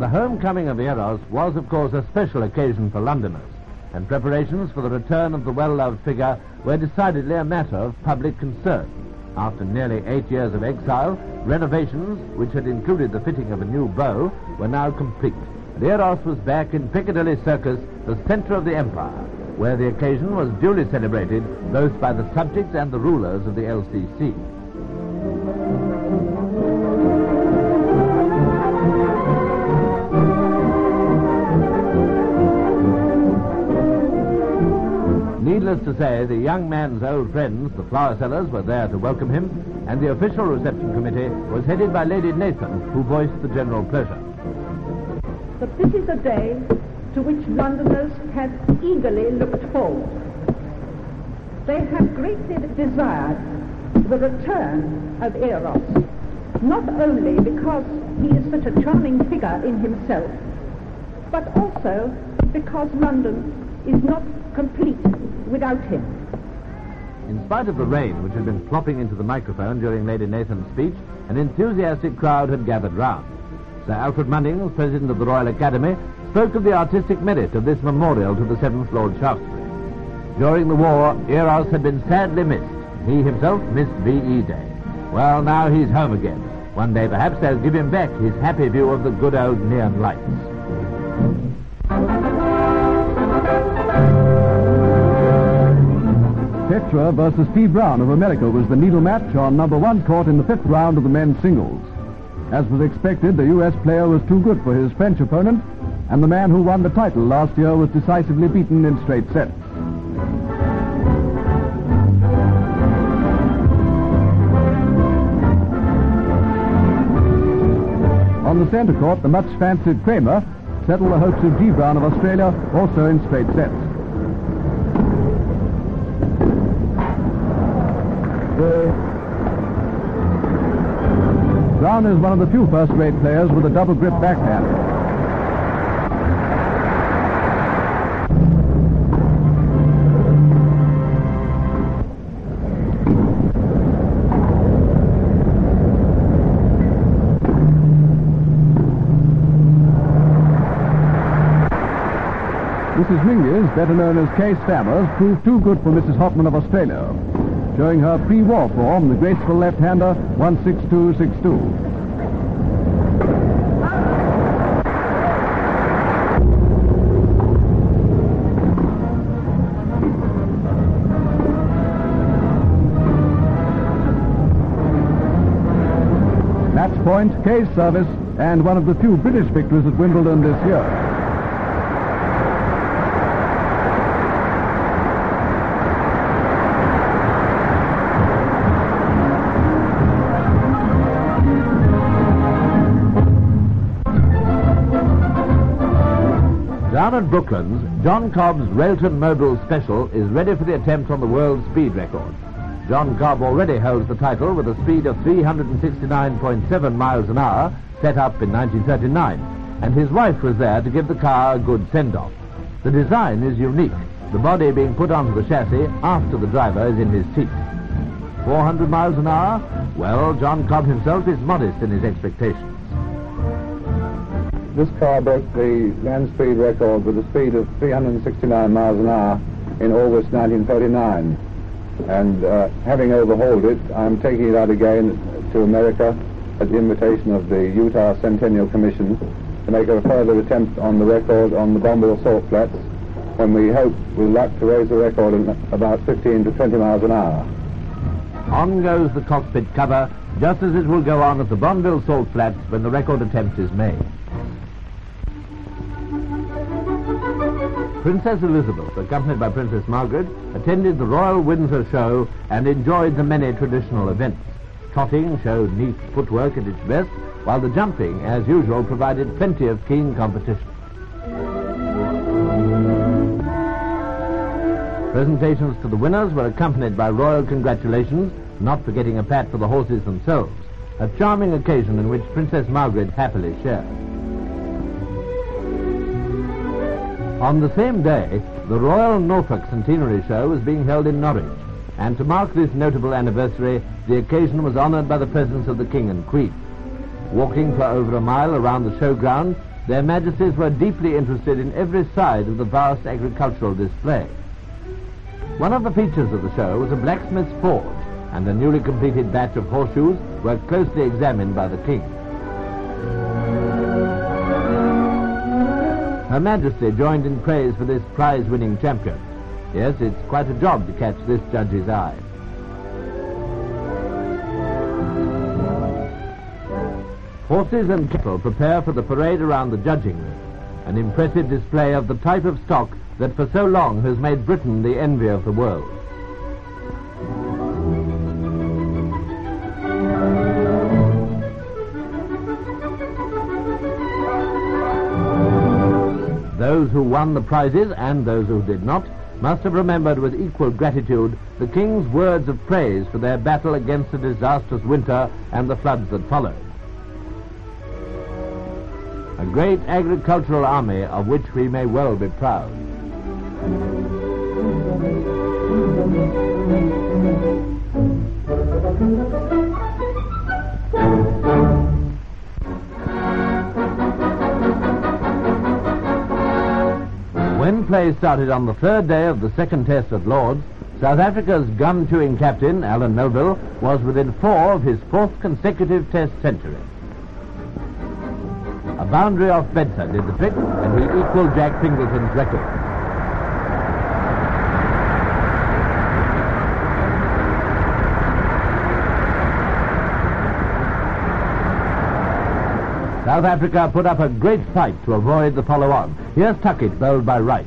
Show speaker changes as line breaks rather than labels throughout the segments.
The homecoming of Eros was, of course, a special occasion for Londoners, and preparations for the return of the well-loved figure were decidedly a matter of public concern. After nearly 8 years of exile, renovations, which had included the fitting of a new bow, were now complete. And Eros was back in Piccadilly Circus, the centre of the empire, where the occasion was duly celebrated both by the subjects and the rulers of the LCC. Needless to say, the young man's old friends, the flower sellers, were there to welcome him, and the official reception committee was headed by Lady Nathan, who voiced the general pleasure.
But this is a day to which Londoners have eagerly looked forward. They have greatly desired the return of Eros, not only because he is such a charming figure in himself, but also because London is not complete without him.
In spite of the rain which had been plopping into the microphone during Lady Nathan's speech, an enthusiastic crowd had gathered round. Sir Alfred Munnings, President of the Royal Academy, spoke of the artistic merit of this memorial to the 7th Lord Shaftesbury. During the war, Eros had been sadly missed. He himself missed V.E. Day. Well, now he's home again. One day perhaps they'll give him back his happy view of the good old neon lights.
Petra versus T. Brown of America was the needle match on number 1 court in the 5th round of the men's singles. As was expected, the U.S. player was too good for his French opponent, and the man who won the title last year was decisively beaten in straight sets. On the centre court, the much fancied Kramer settled the hopes of G. Brown of Australia, also in straight sets. Brown is one of the few first-rate players with a double-grip backhand. Mrs. Mingus, better known as Kay Stammers, proved too good for Mrs. Hopman of Australia. Showing her pre-war form, the graceful left-hander 16262. Match point, Kay's service, and one of the few British victories at Wimbledon this year.
Down at Brooklands, John Cobb's Railton Mobile Special is ready for the attempt on the world speed record. John Cobb already holds the title with a speed of 369.7 miles an hour, set up in 1939, and his wife was there to give the car a good send-off. The design is unique, the body being put onto the chassis after the driver is in his seat. 400 miles an hour? Well, John Cobb himself is modest in his expectations.
This car broke the land speed record with a speed of 369 miles an hour in August 1939. And having overhauled it, I'm taking it out again to America at the invitation of the Utah Centennial Commission to make a further attempt on the record on the Bombville Salt Flats, when we hope, with luck, to raise the record at about 15 to 20 miles an hour.
On goes the cockpit cover, just as it will go on at the Bombville Salt Flats when the record attempt is made. Princess Elizabeth, accompanied by Princess Margaret, attended the Royal Windsor Show and enjoyed the many traditional events. trotting showed neat footwork at its best, while the jumping, as usual, provided plenty of keen competition. Presentations to the winners were accompanied by royal congratulations, not forgetting a pat for the horses themselves, a charming occasion in which Princess Margaret happily shared. On the same day, the Royal Norfolk Centenary Show was being held in Norwich, and to mark this notable anniversary, the occasion was honoured by the presence of the King and Queen. Walking for over a mile around the showground, their Majesties were deeply interested in every side of the vast agricultural display. One of the features of the show was a blacksmith's forge, and a newly completed batch of horseshoes were closely examined by the King. Her Majesty joined in praise for this prize-winning champion. Yes, it's quite a job to catch this judge's eye. Horses and cattle prepare for the parade around the judging room, an impressive display of the type of stock that for so long has made Britain the envy of the world. Those who won the prizes, and those who did not, must have remembered with equal gratitude the King's words of praise for their battle against the disastrous winter and the floods that followed. A great agricultural army of which we may well be proud. When play started on the third day of the second test at Lord's, South Africa's gun-chewing captain, Alan Melville, was within 4 of his 4th consecutive test century. A boundary off Bedford did the trick, and he equalled Jack Pingleton's record. South Africa put up a great fight to avoid the follow-on. Here's Tuckett, bowled by Wright.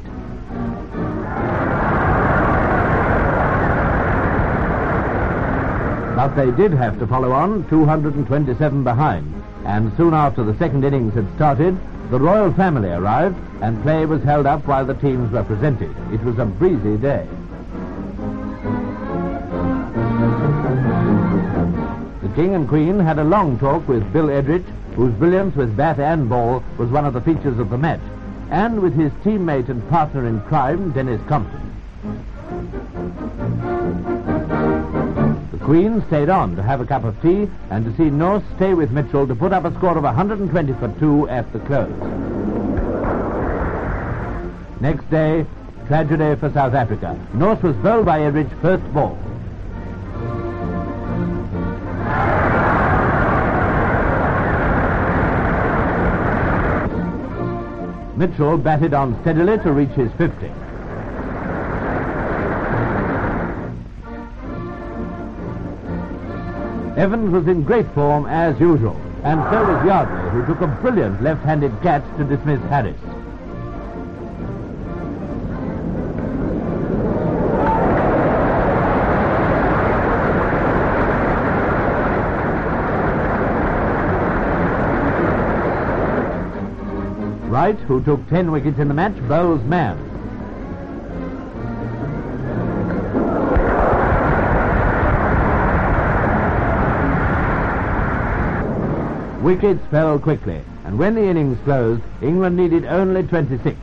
But they did have to follow on, 227 behind. And soon after the second innings had started, the royal family arrived, and play was held up while the teams were presented. It was a breezy day. The King and Queen had a long talk with Bill Edrich, whose brilliance with bat and ball was one of the features of the match, and with his teammate and partner in crime, Dennis Compton. The Queen stayed on to have a cup of tea and to see North stay with Mitchell to put up a score of 120 for 2 at the close. Next day, tragedy for South Africa. North was bowled by Edrich first ball. Mitchell batted on steadily to reach his 50. Evans was in great form as usual, and so was Yardley, who took a brilliant left-handed catch to dismiss Harris. Wright, who took 10 wickets in the match, bowls man. Wickets fell quickly, and when the innings closed, England needed only 26.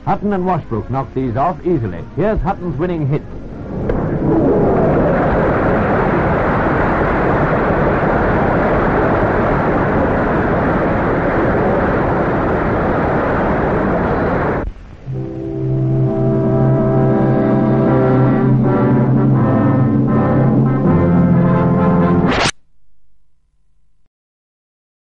Hutton and Washbrook knocked these off easily. Here's Hutton's winning hit.